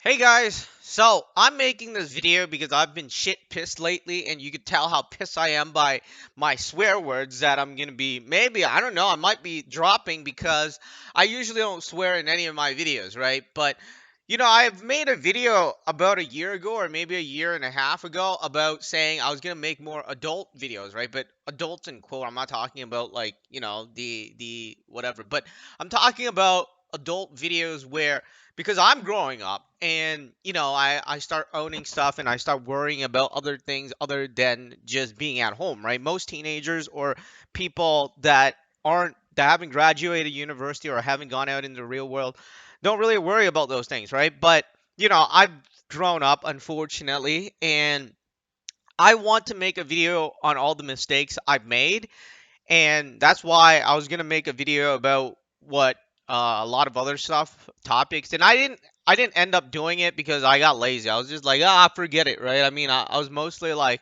Hey guys, so I'm making this video because I've been shit pissed lately, and you could tell how pissed I am by my swear words that I'm gonna be maybe, I don't know, I might be dropping because I usually don't swear in any of my videos, right? But I've made a video about a year ago or maybe a year and a half ago about saying I was gonna make more adult videos, right? But adults in quote, I'm not talking about like, the whatever, but I'm talking about adult videos where because I'm growing up and I start owning stuff and I start worrying about other things other than just being at home, right? Most teenagers or people that haven't graduated university or haven't gone out in the real world don't really worry about those things, right? But I've grown up unfortunately, and I want to make a video on all the mistakes I've made, and that's why I was gonna make a video about what a lot of other stuff topics, and I didn't end up doing it because I got lazy. I was just like, forget it, right? I mean, I was mostly like,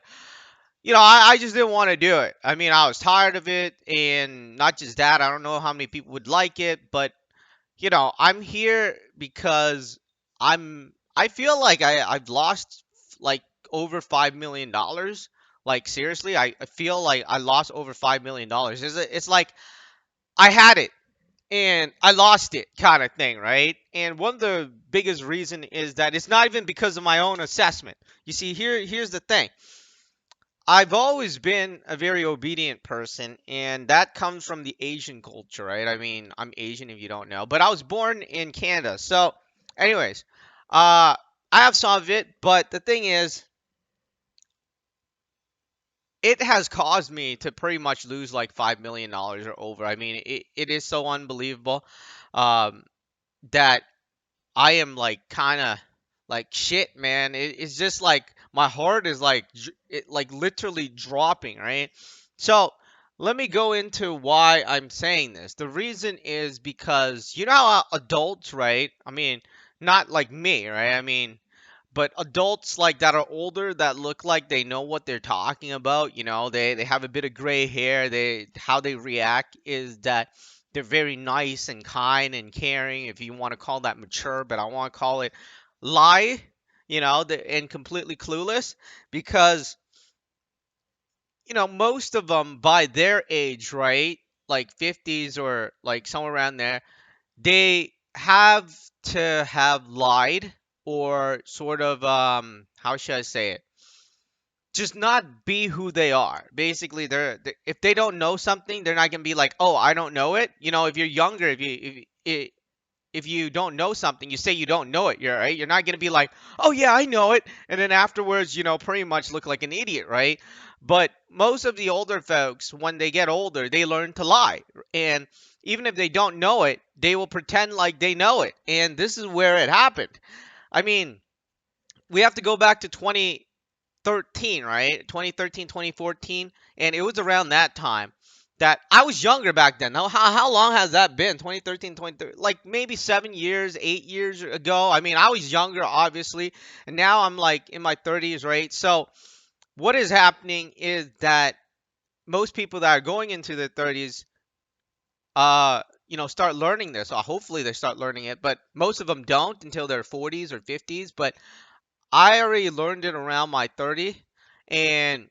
I just didn't want to do it. I mean, I was tired of it, and not just that, I don't know how many people would like it, but I'm here because I feel like I've lost like over $5 million. Like seriously, I feel like I lost over $5 million. It's like I had it and I lost it kind of thing, right? And one of the biggest reason is that it's not even because of my own assessment. You see, here's the thing. I've always been a very obedient person, and that comes from the Asian culture, right? I mean, I'm Asian if you don't know, but I was born in Canada. So, anyways, uh, I have some of it, but the thing is, it has caused me to pretty much lose like $5 million or over. I mean, it is so unbelievable um, that I am like kind of like shit, man. It's just like my heart is like like literally dropping, right? So let me go into why I'm saying this. The reason is because you know how adults, right? I mean, not like me, right? I mean, but adults like that are older that look like they know what they're talking about. They have a bit of gray hair. They how they react is that they're very nice and kind and caring, if you want to call that mature, but I want to call it lie, and completely clueless, because most of them by their age, right, like 50s or like somewhere around there, they have to have lied or sort of how should I say it, just not be who they are. Basically, if they don't know something, they're not gonna be like, "Oh, I don't know it." If you're younger, if you don't know something, you say you don't know it. You're right. You're not gonna be like, "Oh yeah, I know it," and then afterwards, pretty much look like an idiot, right? But most of the older folks, when they get older, they learn to lie, and even if they don't know it, they will pretend like they know it. And this is where it happened. I mean, we have to go back to 2013, right? 2013, 2014, and it was around that time that I was younger back then. How long has that been? 2013, 2013, like maybe 7 years, 8 years ago. I mean, I was younger, obviously, and now I'm like in my 30s, right? So what is happening is that most people that are going into their 30s, start learning this. Or hopefully they start learning it, but most of them don't until their 40s or 50s. But I already learned it around my 30, and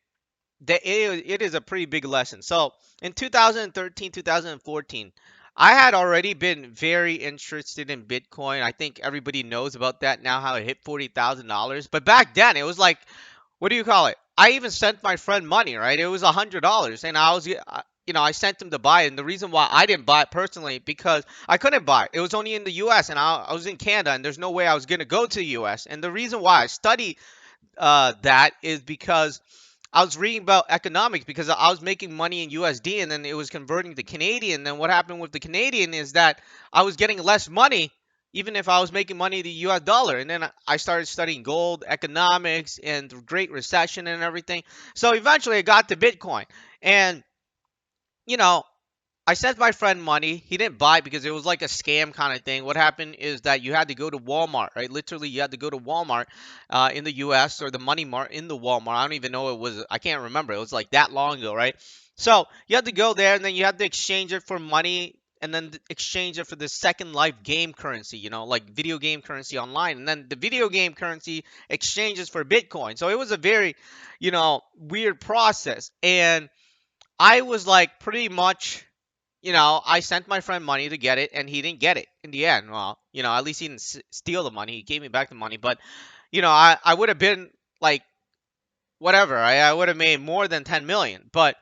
it is a pretty big lesson. So in 2013, 2014, I had already been very interested in Bitcoin. I think everybody knows about that now, how it hit $40,000. But back then, it was like, what do you call it? I even sent my friend money, right? It was $100, and I sent him to buy it. And the reason why I didn't buy it personally because I couldn't buy it. It was only in the U.S. and I was in Canada, and there's no way I was gonna go to the U.S. And the reason why I study that is because I was reading about economics because I was making money in USD and then it was converting to Canadian. Then what happened with the Canadian is that I was getting less money even if I was making money the US dollar. And then I started studying gold, economics, and the Great Recession and everything. So eventually I got to Bitcoin. And, you know, I sent my friend money. He didn't buy it because it was like a scam kind of thing. What happened is that you had to go to Walmart, right? Literally, you had to go to Walmart in the U.S. or the Money Mart in the Walmart. I don't even know it was. I can't remember. It was like that long ago, right? So you had to go there and then you had to exchange it for money and then exchange it for the Second Life game currency, like video game currency online. And then the video game currency exchanges for Bitcoin. So it was a very, weird process. And I was like pretty much, I sent my friend money to get it, and he didn't get it in the end. Well, at least he didn't steal the money. He gave me back the money. But, I would have been like, whatever. I would have made more than 10 million. But,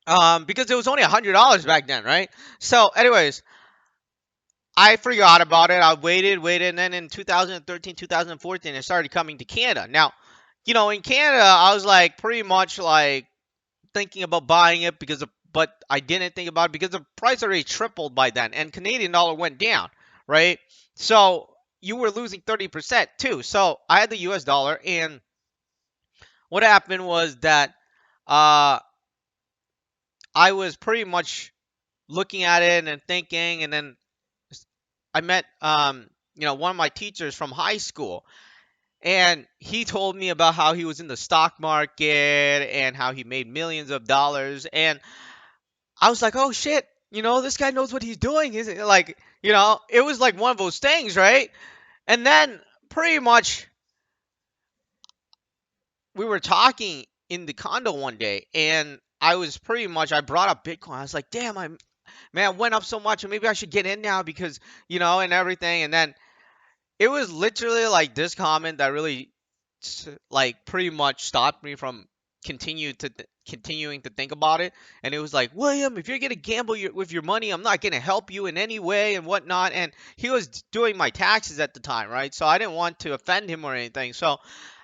because it was only $100 back then, right? So, anyways, I forgot about it. I waited, and then in 2013, 2014, it started coming to Canada. Now, in Canada, I was like pretty much like thinking about buying it but I didn't think about it because the price already tripled by then, and Canadian dollar went down, right? So you were losing 30% too. So I had the US dollar, and what happened was that uh, I was pretty much looking at it and thinking, and then I met one of my teachers from high school, and he told me about how he was in the stock market and how he made millions of dollars. And I was like, oh shit, this guy knows what he's doing. Is it like, it was like one of those things, right? And then pretty much we were talking in the condo one day, and I brought up Bitcoin. I was like, damn, man, it went up so much, and maybe I should get in now because, and everything. And then it was literally like this comment that really like pretty much stopped me from continuing to think about it. And it was like, William, if you're gonna gamble with your money, I'm not gonna help you in any way and whatnot. And he was doing my taxes at the time, right? So I didn't want to offend him or anything. So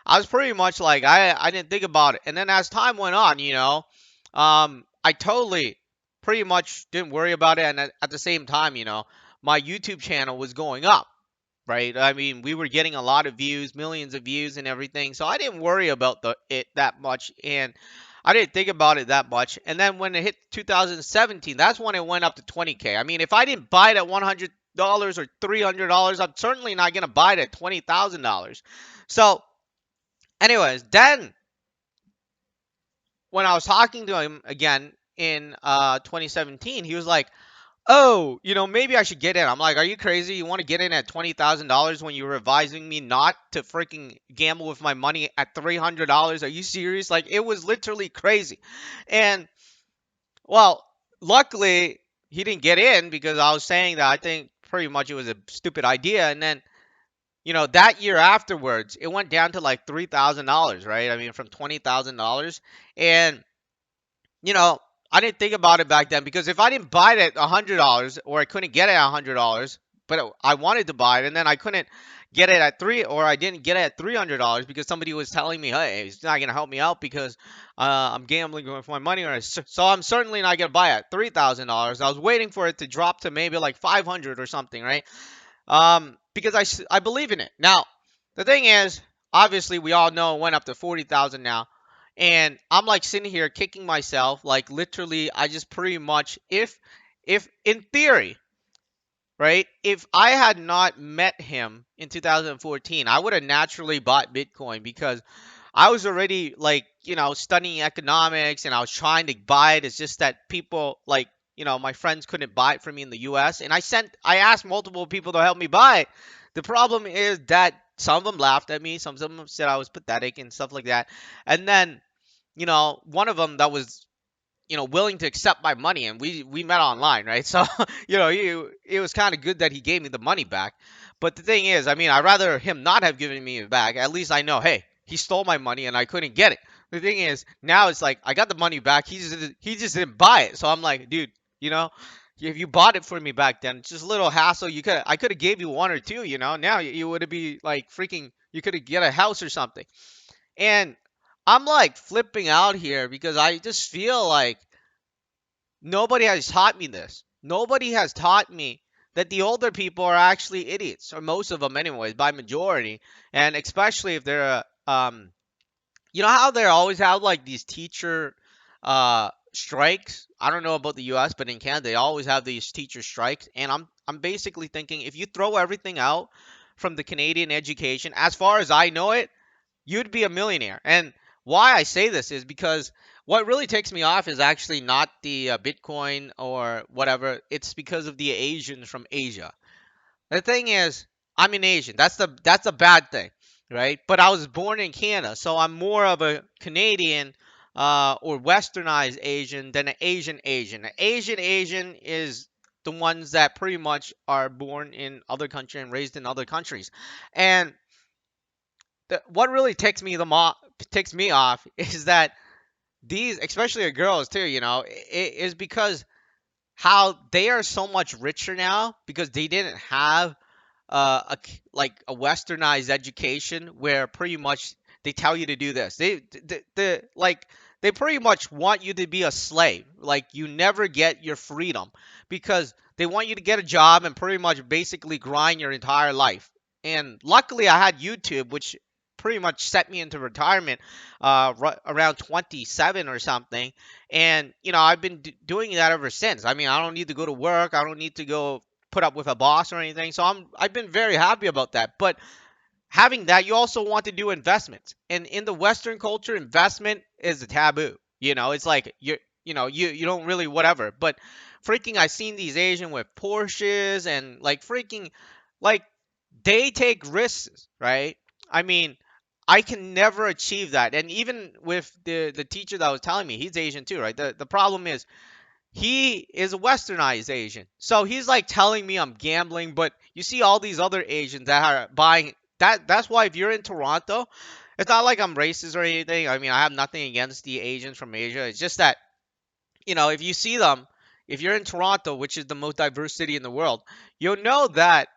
I was pretty much like, I didn't think about it. And then as time went on, I totally pretty much didn't worry about it. And at the same time, my YouTube channel was going up, right? I mean, we were getting a lot of views, millions of views and everything. So I didn't worry about it that much, and I didn't think about it that much. And then when it hit 2017, that's when it went up to 20K. I mean, if I didn't buy it at $100 or $300, I'm certainly not going to buy it at $20,000. So, anyways, then when I was talking to him again in 2017, he was like, oh, maybe I should get in. I'm like, are you crazy? You want to get in at $20,000 when you're advising me not to freaking gamble with my money at $300? Are you serious? Like, it was literally crazy. And, well, luckily, he didn't get in because I was saying that I think pretty much it was a stupid idea. And then, that year afterwards, it went down to like $3,000, right? I mean, from $20,000. And you know, I didn't think about it back then because if I didn't buy it at $100 or I couldn't get it at $100, but I wanted to buy it and then I couldn't get it at I didn't get it at $300 because somebody was telling me, hey, it's not gonna help me out because I'm gambling with my money, so I'm certainly not gonna buy it at $3,000. I was waiting for it to drop to maybe like 500 or something, right? Because I believe in it. Now, the thing is, obviously, we all know it went up to 40,000 now. And I'm like sitting here kicking myself, like literally, I just pretty much, if in theory, right, if I had not met him in 2014, I would have naturally bought Bitcoin because I was already like, studying economics and I was trying to buy it. It's just that people like, my friends couldn't buy it for me in the US. And I asked multiple people to help me buy it. The problem is that some of them laughed at me, some of them said I was pathetic and stuff like that. And then, one of them that was willing to accept my money, and we met online, right? So it was kind of good that he gave me the money back. But the thing is, I mean, I'd rather him not have given me it back. At least I know, hey, he stole my money and I couldn't get it. The thing is, now it's like I got the money back. He just didn't buy it. So I'm like, dude, if you bought it for me back then, it's just a little hassle. I could have gave you one or two. Now you would have be like freaking. You could have get a house or something. And I'm like flipping out here because I just feel like nobody has taught me this. Nobody has taught me that the older people are actually idiots, or most of them, anyways, by majority. And especially if they're, how they always have like these teacher strikes. I don't know about the U.S., but in Canada, they always have these teacher strikes. And I'm basically thinking if you throw everything out from the Canadian education, as far as I know it, you'd be a millionaire. And why I say this is because what really takes me off is actually not the Bitcoin or whatever. It's because of the Asians from Asia. The thing is, I'm an Asian. That's a bad thing, right? But I was born in Canada, so I'm more of a Canadian or Westernized Asian than an Asian Asian. An Asian Asian is the ones that pretty much are born in other country and raised in other countries. And what really takes me off is that these, especially the girls too, is because how they are so much richer now because they didn't have like a westernized education where pretty much they tell you to do this. They pretty much want you to be a slave. Like you never get your freedom because they want you to get a job and pretty much basically grind your entire life. And luckily I had YouTube, which pretty much set me into retirement around 27 or something. And I've been doing that ever since. I mean, I don't need to go to work. I don't need to go put up with a boss or anything. So I've been very happy about that. But having that, you also want to do investments. And in the Western culture, investment is a taboo. It's like you don't really whatever. But freaking, I seen these Asian with Porsches and like freaking, like they take risks, right? I mean, I can never achieve that. And even with the teacher that was telling me, he's Asian too, right? The problem is he is a westernized Asian. So he's like telling me I'm gambling, but you see all these other Asians that are buying that's why if you're in Toronto, it's not like I'm racist or anything. I mean, I have nothing against the Asians from Asia. It's just that, if you see them, if you're in Toronto, which is the most diverse city in the world, you'll know that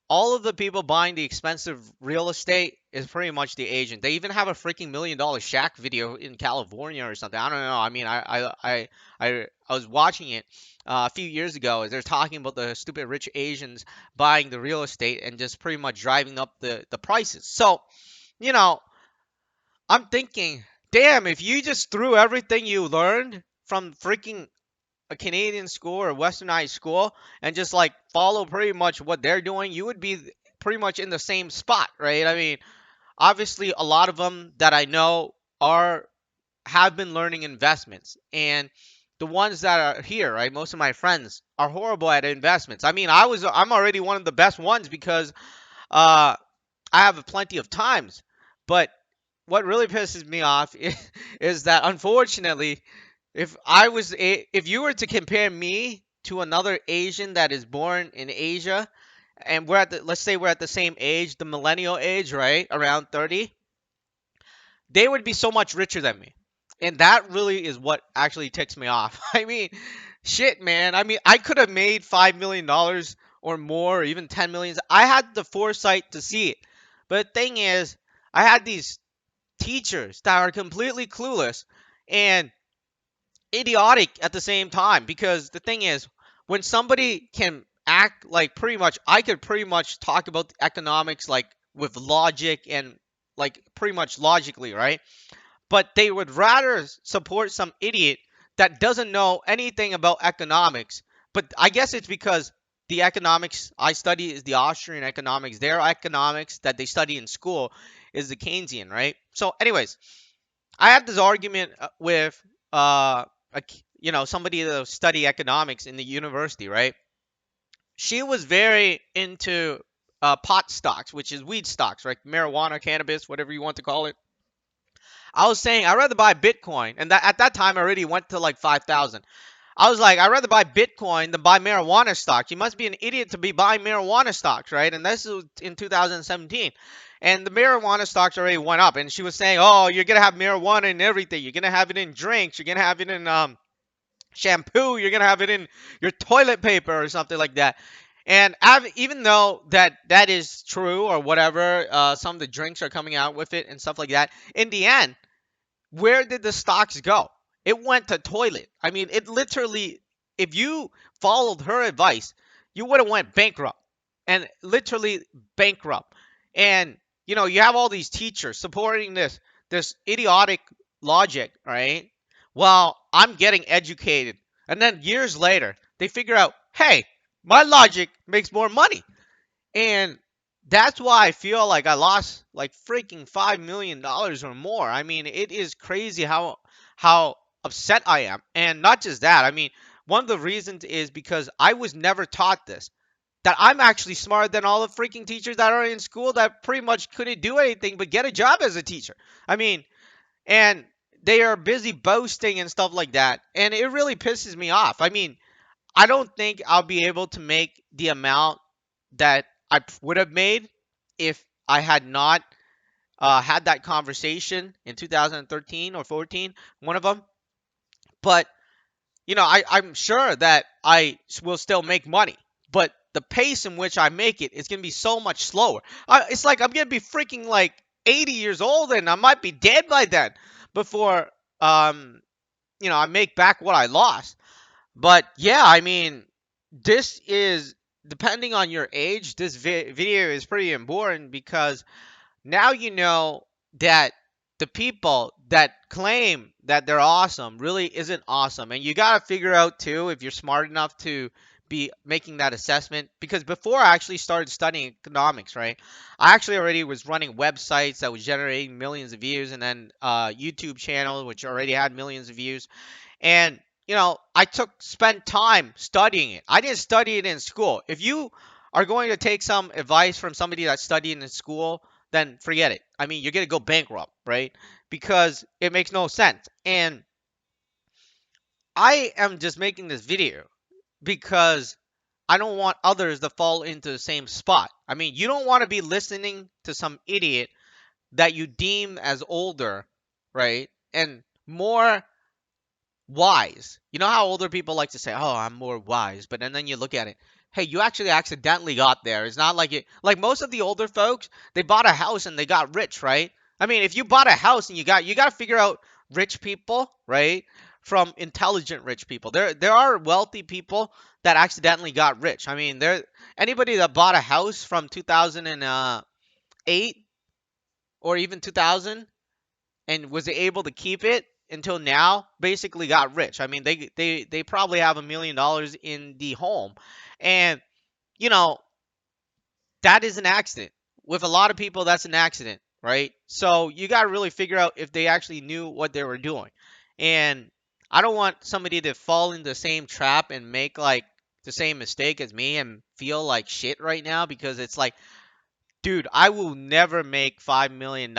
all of the people buying the expensive real estate is pretty much the Asian. They even have a freaking $1 million shack video in California or something. I don't know. I mean, I was watching it a few years ago. They're talking about the stupid rich Asians buying the real estate and just pretty much driving up the prices. So, you know, I'm thinking, damn, if you just threw everything you learned from freaking a Canadian school or a westernized school and just like follow pretty much what they're doing, you would be pretty much in the same spot, right? I mean, obviously a lot of them that I know are have been learning investments and the ones that are here, right? Most of my friends are horrible at investments. I mean, I'm already one of the best ones because uh I have plenty of times. But what really pisses me off is that unfortunately if you were to compare me to another Asian that is born in Asia, and let's say we're at the same age, the millennial age, right, around 30, they would be so much richer than me, and that really is what actually ticks me off. I mean, shit, man. I mean, I could have made $5 million or more, or even 10 millions. I had the foresight to see it, but the thing is, I had these teachers that are completely clueless and idiotic at the same time because the thing is when somebody can act like pretty much I could pretty much talk about economics like with logic and like pretty much logically, right? But they would rather support some idiot that doesn't know anything about economics. But I guess it's because the economics I study is the Austrian economics. Their economics that they study in school is the Keynesian, right? So anyways, I had this argument with a, somebody that study economics in the university, right? She was very into pot stocks, which is weed stocks, right? Marijuana, cannabis, whatever you want to call it. I was saying I'd rather buy Bitcoin, and that at that time I already went to like 5,000. I was like, I'd rather buy Bitcoin than buy marijuana stocks. You must be an idiot to be buying marijuana stocks, right? And this was in 2017. And the marijuana stocks already went up. And she was saying, oh, you're going to have marijuana in everything. You're going to have it in drinks. You're going to have it in shampoo. You're going to have it in your toilet paper or something like that. And even though that is true or whatever, some of the drinks are coming out with it and stuff like that, in the end, where did the stocks go? It went to toilet. I mean, it literally, if you followed her advice, you would have went bankrupt and literally bankrupt. And you have all these teachers supporting this idiotic logic, right? Well, I'm getting educated. And then years later, they figure out, hey, my logic makes more money. And that's why I feel like I lost like freaking $5 million or more. I mean, it is crazy how upset I am. And not just that, I mean, one of the reasons is because I was never taught this. That I'm actually smarter than all the freaking teachers that are in school that pretty much couldn't do anything but get a job as a teacher. I mean, and they are busy boasting and stuff like that. And it really pisses me off. I mean, I don't think I'll be able to make the amount that I would have made if I had not had that conversation in 2013 or 14, one of them. But I'm sure that I will still make money, but the pace in which I make it is going to be so much slower. It's like I'm going to be freaking like 80 years old and I might be dead by then before, um, I make back what I lost. But yeah, I mean, this is, depending on your age, this video is pretty important because now you know that the people that claim that they're awesome really isn't awesome. And you got to figure out too if you're smart enough to be making that assessment. Because before I actually started studying economics, right, I actually already was running websites that was generating millions of views, and then YouTube channel which already had millions of views. And I spent time studying it. I didn't study it in school. If you are going to take some advice from somebody that studied in school, then forget it. I mean, you're going to go bankrupt, right? Because it makes no sense. And I am just making this video because I don't want others to fall into the same spot. I mean, you don't want to be listening to some idiot that you deem as older, right? And more wise. You know how older people like to say, "Oh, I'm more wise," but then you look at it. Hey, you actually accidentally got there. It's not like it. Like most of the older folks, they bought a house and they got rich, right? I mean, if you bought a house and you got to figure out rich people, right, from intelligent rich people. There are wealthy people that accidentally got rich. I mean, there anybody that bought a house from 2008 or even 2000 and was able to keep it until now basically got rich. I mean, they probably have $1 million in the home, and you know that is an accident. With a lot of people, that's an accident, right? So you got to really figure out if they actually knew what they were doing, and I don't want somebody to fall in the same trap and make like the same mistake as me and feel like shit right now because it's like, dude, I will never make $5 million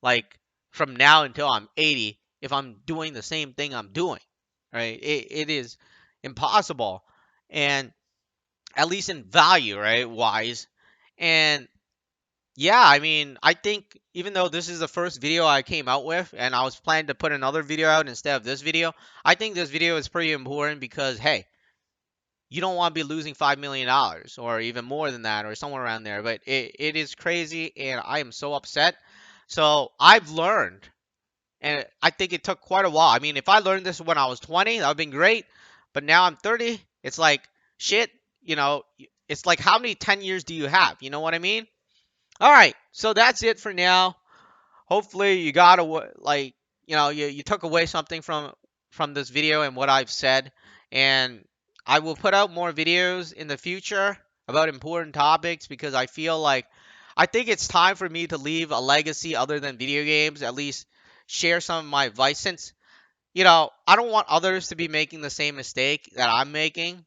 like from now until I'm 80 if I'm doing the same thing I'm doing. Right? It is impossible. And at least in value, right? Wise. And yeah, I mean, I think even though this is the first video I came out with and I was planning to put another video out instead of this video, I think this video is pretty important because hey, you don't want to be losing $5 million or even more than that or somewhere around there. But it is crazy and I am so upset. So I've learned, and I think it took quite a while. I mean, if I learned this when I was 20, that would have been great. But now I'm 30. It's like, shit, it's like how many 10 years do you have? You know what I mean? All right. So that's it for now. Hopefully you got like you took away something from this video and what I've said, and I will put out more videos in the future about important topics because I think it's time for me to leave a legacy other than video games, at least share some of my advice since I don't want others to be making the same mistake that I'm making.